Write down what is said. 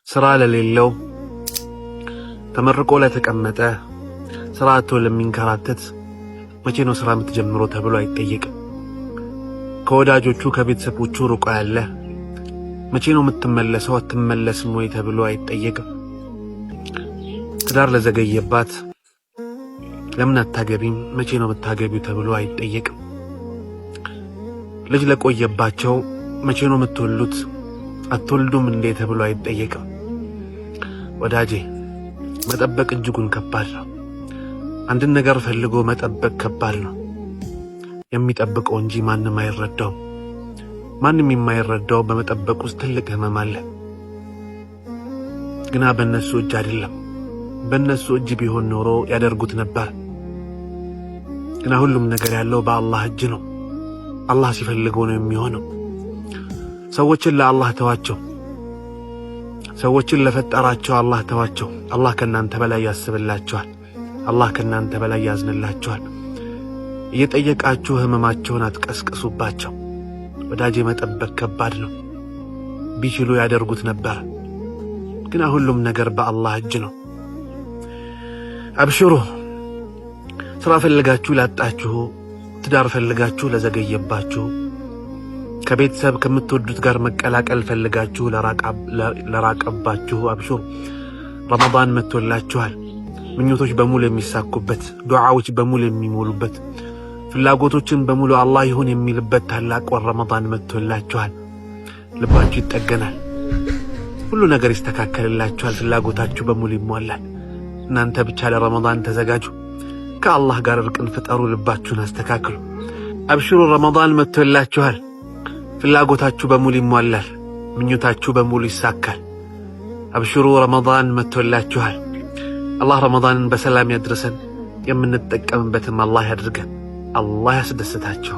ስራ ለሌለው ተመርቆ ለተቀመጠ ስራ አጥቶ ለሚንከራተት መቼ ነው ስራ የምትጀምረው ተብሎ አይጠየቅም። ከወዳጆቹ ከቤተሰቦቹ ሩቆ ያለ መቼ ነው የምትመለሰው አትመለስም ወይ ተብሎ አይጠየቅም። ትዳር ለዘገየባት ለምን አታገቢም መቼ ነው የምታገቢው ተብሎ አይጠየቅም። ልጅ ለቆየባቸው መቼ ነው የምትወልዱት አትወልዱም እንዴ ተብሎ አይጠየቅም። ወዳጄ መጠበቅ እጅጉን ከባድ ነው። አንድን ነገር ፈልጎ መጠበቅ ከባድ ነው። የሚጠብቀው እንጂ ማንም አይረዳው። ማንም የማይረዳው በመጠበቅ ውስጥ ትልቅ ህመም አለ። ግና በእነሱ እጅ አይደለም። በእነሱ እጅ ቢሆን ኖሮ ያደርጉት ነበር። ግና ሁሉም ነገር ያለው በአላህ እጅ ነው። አላህ ሲፈልገው ነው የሚሆነው። ሰዎችን ለአላህ ተዋቸው። ሰዎችን ለፈጠራቸው አላህ ተዋቸው። አላህ ከናንተ በላይ ያስብላችኋል። አላህ ከናንተ በላይ ያዝንላችኋል። እየጠየቃችሁ ህመማቸውን አትቀስቅሱባቸው። ወዳጄ መጠበቅ ከባድ ነው። ቢችሉ ያደርጉት ነበር። ግን ሁሉም ነገር በአላህ እጅ ነው። አብሽሩ። ስራ ፈልጋችሁ ላጣችሁ፣ ትዳር ፈልጋችሁ ለዘገየባችሁ፣ ከቤተሰብ ከምትወዱት ጋር መቀላቀል ፈልጋችሁ ለራቀባችሁ አብሽሩ። ረመዳን መጥቶላችኋል። ምኞቶች በሙሉ የሚሳኩበት፣ ዱዓዎች በሙሉ የሚሞሉበት፣ ፍላጎቶችን በሙሉ አላህ ይሁን የሚልበት ታላቅ ወር ረመዳን መጥቶላችኋል። ልባችሁ ይጠገናል። ሁሉ ነገር ይስተካከልላችኋል። ፍላጎታችሁ በሙሉ ይሟላል። እናንተ ብቻ ለረመዳን ተዘጋጁ። ከአላህ ጋር እርቅን ፍጠሩ። ልባችሁን አስተካክሉ። አብሽሩ። ረመዳን መጥቶላችኋል። ፍላጎታችሁ በሙሉ ይሟላል። ምኞታችሁ በሙሉ ይሳካል። አብሽሩ። ረመዳን መጥቶላችኋል። አላህ ረመዳንን በሰላም ያድርሰን። የምንጠቀምበትም አላህ ያድርገን። አላህ ያስደስታችሁ።